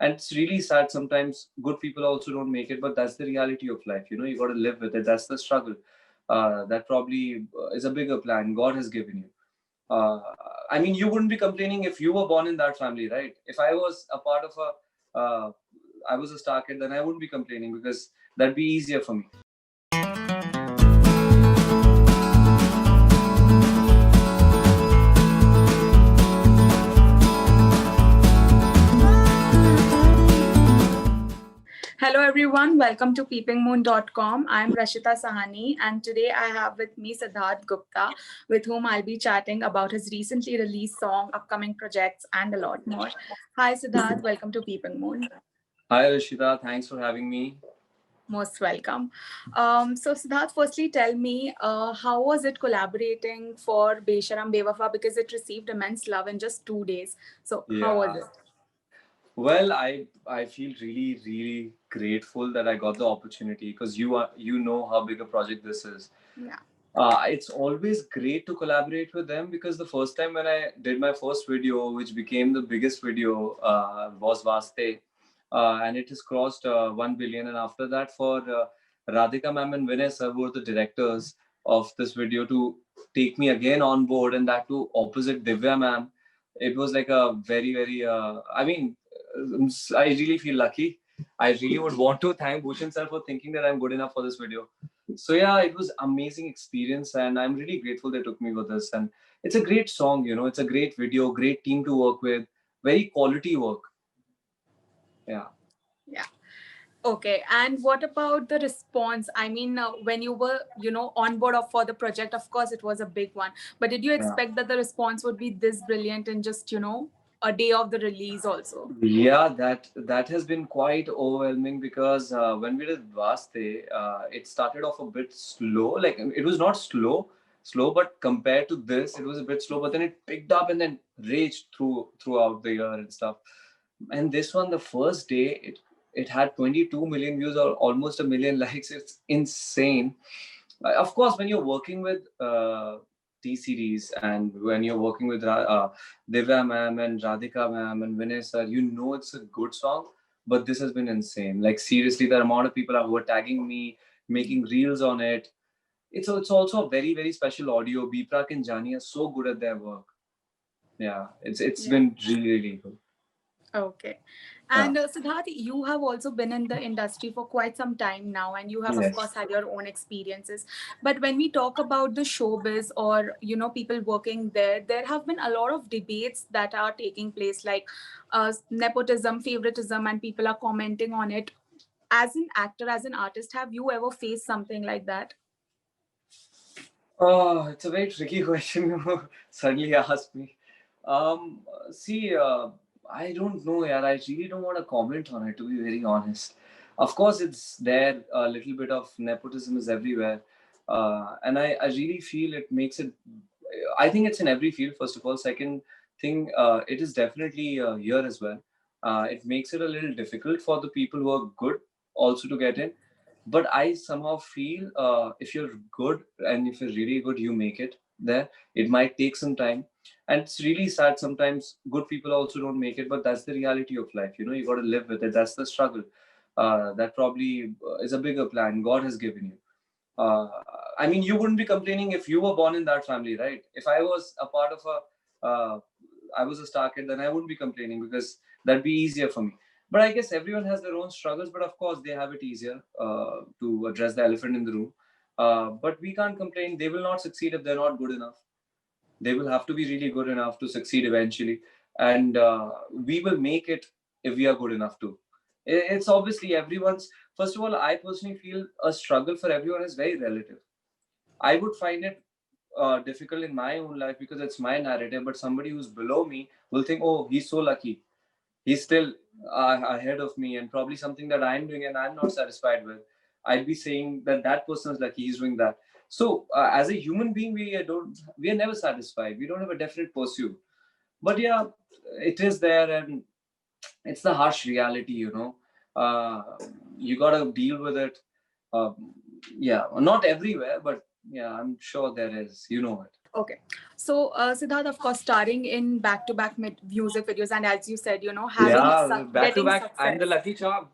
And it's really sad. Sometimes good people also don't make it, but that's the reality of life. You got to live with it. That's the struggle. That probably is a bigger plan God has given you. Uh, I mean, you wouldn't be complaining if you were born in that family, right? If I was a part of I was a star kid, then I wouldn't be complaining because that'd be easier for me. Hello everyone, welcome to peepingmoon.com. I'm Rashita Sahani and today I have with me Siddharth Gupta, with whom I'll be chatting about his recently released song, upcoming projects and a lot more. Hi Siddharth, welcome to Peeping Moon. Hi Rashida, thanks for having me. Most welcome. So Siddharth, firstly tell me, how was it collaborating for Besharam Bewafa, because it received immense love in just 2 days. So how was it? Well, I feel really grateful that I got the opportunity because you know how big a project this is. Yeah. It's always great to collaborate with them because the first time when I did my first video, which became the biggest video, was Vaste, and it has crossed 1 billion. And after that, for Radhika ma'am and Vinay sir, who were the directors of this video, to take me again on board, and that too opposite Divya ma'am, it was like a very I mean, I really feel lucky. I really would want to thank Bhushan sir for thinking that I'm good enough for this video. So yeah, it was amazing experience, and I'm really grateful they took me for this. And it's a great song, it's a great video, great team to work with, very quality work. Yeah. Yeah. Okay, and what about the response? I mean, when you were, on board for the project, of course, it was a big one. But did you expect that the response would be this brilliant in just, a day of the release also? Yeah, that has been quite overwhelming because when we did Vaste, it started off a bit slow. Like it was not slow, but compared to this, it was a bit slow. But then it picked up and then raged throughout the year and stuff. And this one, the first day, it had 22 million views or almost a million likes. It's insane. Of course, when you're working with T series and when you're working with Divya ma'am and Radhika ma'am and Vinay sir, it's a good song. But this has been insane. Like seriously, the amount of people who are tagging me, making reels on it. It's also a very special audio. Biprak and Jani are so good at their work. Yeah, it's been really good. Okay. And Siddharth, you have also been in the industry for quite some time now, and you have, of course, had your own experiences. But when we talk about the showbiz or, people working there, there have been a lot of debates that are taking place, like nepotism, favoritism, and people are commenting on it. As an actor, as an artist, have you ever faced something like that? Oh, it's a very tricky question you suddenly asked me. See, I don't know, yeah. I really don't want to comment on it, to be very honest. Of course, it's there. A little bit of nepotism is everywhere, and I really feel it makes it. I think it's in every field. First of all, second thing, it is definitely here as well. It makes it a little difficult for the people who are good also to get in, but I somehow feel if you're good and if you're really good, you make it there. It might take some time, and it's really sad. Sometimes good people also don't make it, but that's the reality of life. You got to live with it. That's the struggle. That probably is a bigger plan God has given you. uh, I mean, you wouldn't be complaining if you were born in that family, right? If I was a part of I was a star kid, then I wouldn't be complaining because that'd be easier for me. But I guess everyone has their own struggles, but of course they have it easier to address the elephant in the room. But we can't complain. They will not succeed if they're not good enough. They will have to be really good enough to succeed eventually. And we will make it if we are good enough too. It's obviously everyone's. First of all, I personally feel a struggle for everyone is very relative. I would find it difficult in my own life because it's my narrative, but somebody who's below me will think, oh, he's so lucky. He's still ahead of me, and probably something that I'm doing and I'm not satisfied with. I'd be saying that that person is lucky, he's doing that. So, as a human being, we are never satisfied. We don't have a definite pursuit. But yeah, it is there, and it's the harsh reality. Uh, you got to deal with it. Yeah, not everywhere, but yeah, I'm sure there is. You know it. Okay. So, Siddharth, of course, starring in back-to-back music videos, and as you said, having Yeah, back to getting back. I'm the success. lucky charm.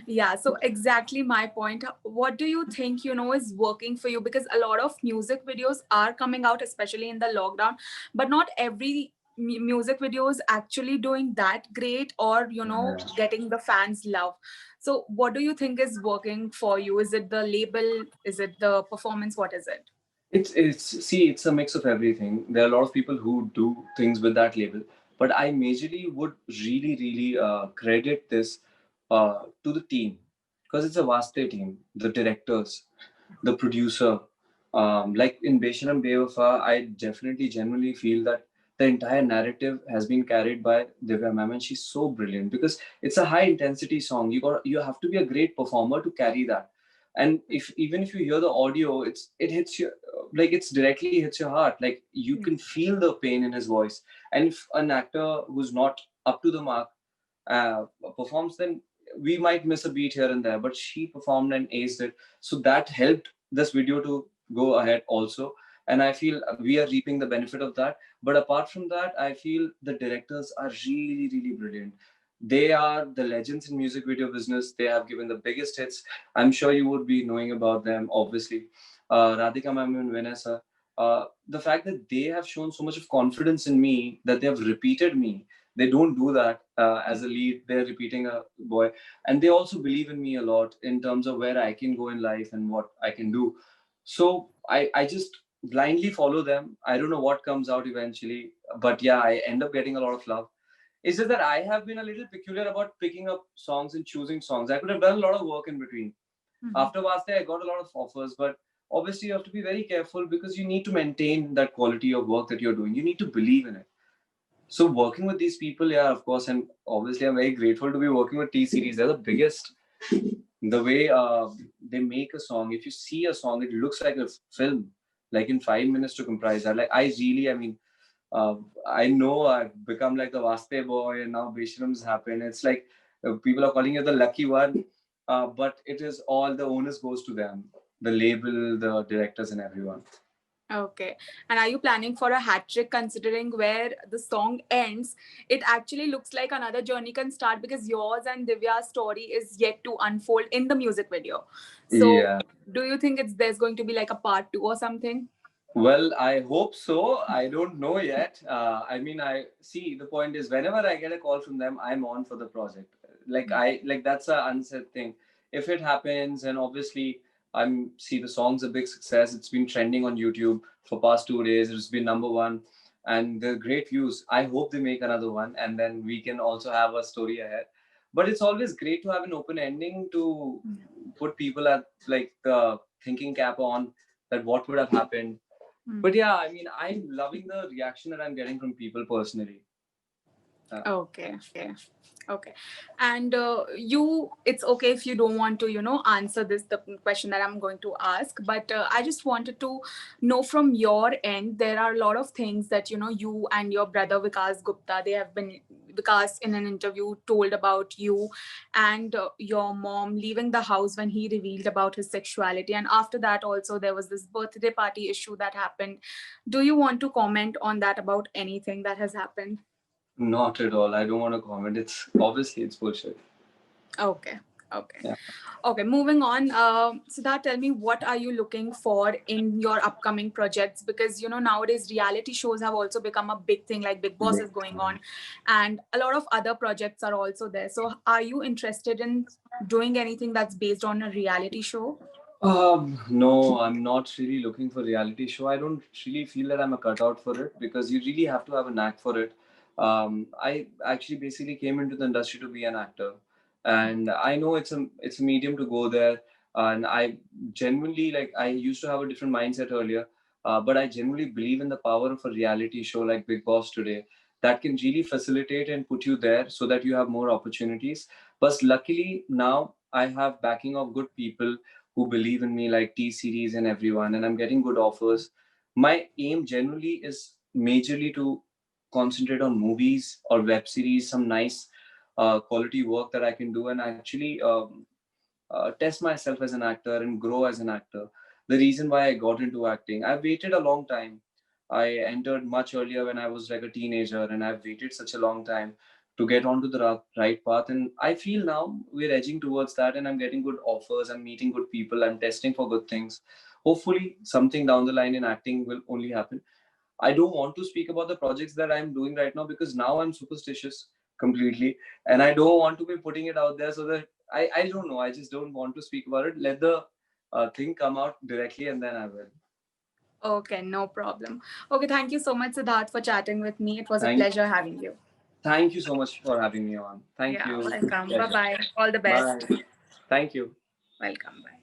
Yeah, so exactly my point. What do you think, is working for you? Because a lot of music videos are coming out, especially in the lockdown, but not every music video is actually doing that great, or, Yeah. getting the fans' love. So, what do you think is working for you? Is it the label? Is it the performance? What is it? It's see, it's a mix of everything. There are a lot of people who do things with that label, but I majorly would really credit this to the team, because it's a vast team. The directors, the producer, like in Besharam Bewafa, I definitely genuinely feel that the entire narrative has been carried by Divya ma'am, and she's so brilliant because it's a high intensity song. You have to be a great performer to carry that. And if even if you hear the audio, it hits you, like it's directly hits your heart. Like you Yeah. can feel the pain in his voice. And if an actor who's not up to the mark uh, performs, then we might miss a beat here and there. But she performed and aced it, so that helped this video to go ahead also. And I feel we are reaping the benefit of that. But apart from that, I feel the directors are really brilliant. They are the legends in music video business. They have given the biggest hits. I'm sure you would be knowing about them, obviously. Radhika ma'am and Vanessa. The fact that they have shown so much of confidence in me that they have repeated me. They don't do that as a lead. They're repeating a boy, and they also believe in me a lot in terms of where I can go in life and what I can do. So I just blindly follow them. I don't know what comes out eventually, but yeah, I end up getting a lot of love. It's just that I have been a little peculiar about picking up songs and choosing songs. I could have done a lot of work in between. Mhm. After Vaste, I got a lot of offers, but obviously you have to be very careful because you need to maintain that quality of work that you're doing. You need to believe in it. So working with these people, yeah, of course, and obviously I'm very grateful to be working with T Series. They're the biggest. The way they make a song, if you see a song, it looks like a film, like in 5 minutes to comprise that. Like I mean, uh, I know I've become like the Vaste boy, and now Besharam's happened. It's like people are calling you the lucky one, but it is all the onus goes to them, the label, the directors, and everyone. Okay. And are you planning for a hat trick, considering where the song ends? It actually looks like another journey can start, because yours and Divya's story is yet to unfold in the music video. So, Yeah. do you think there's going to be like a part 2 or something? Well, I hope so. I don't know yet. I mean, I see the point is whenever I get a call from them, I'm on for the project. Like that's a unsaid thing. If it happens, and obviously I'm see the song's a big success. It's been trending on YouTube for past 2 days. It's been number one, and the great views. I hope they make another one, and then we can also have a story ahead. But it's always great to have an open ending to put people at like the thinking cap on that what would have happened. Mm. But yeah, I mean, I'm loving the reaction that I'm getting from people personally. Okay, okay, okay. And it's okay if you don't want to, answer the question that I'm going to ask. But I just wanted to know from your end. There are a lot of things that you and your brother Vikas Gupta. Vikas in an interview told about you, and your mom leaving the house when he revealed about his sexuality. And after that, also there was this birthday party issue that happened. Do you want to comment on that, about anything that has happened? Not at all. I don't want to comment. It's obviously it's bullshit. Okay. Okay. Yeah. Okay. Moving on. Siddharth, tell me, what are you looking for in your upcoming projects? Because nowadays reality shows have also become a big thing. Like Big Boss is going on, and a lot of other projects are also there. So, are you interested in doing anything that's based on a reality show? No, I'm not really looking for reality show. I don't really feel that I'm a cutout for it because you really have to have a knack for it. I actually basically came into the industry to be an actor, and I know it's a medium to go there. And I genuinely like I used to have a different mindset earlier, but I genuinely believe in the power of a reality show like Big Boss today that can really facilitate and put you there so that you have more opportunities. But luckily now I have backing of good people who believe in me, like T Series and everyone, and I'm getting good offers. My aim generally is majorly to concentrate on movies or web series, some nice quality work that I can do, and actually test myself as an actor and grow as an actor. the reason why I got into acting. I've waited a long time. I entered much earlier when I was like a teenager, and I've waited such a long time to get onto the right path. And I feel now we're edging towards that, and I'm getting good offers. I'm meeting good people. I'm testing for good things. Hopefully, something down the line in acting will only happen. I don't want to speak about the projects that I'm doing right now because now I'm superstitious completely, and I don't want to be putting it out there so that I don't know. I just don't want to speak about it. Let the thing come out directly, and then I will. Okay, no problem. Okay, thank you so much, Siddharth, for chatting with me. It was a Thank, pleasure having you. thank you so much for having me on. Thank Yeah, you. welcome. Pleasure. Bye bye. All the best. Bye. Thank you. Welcome. Bye.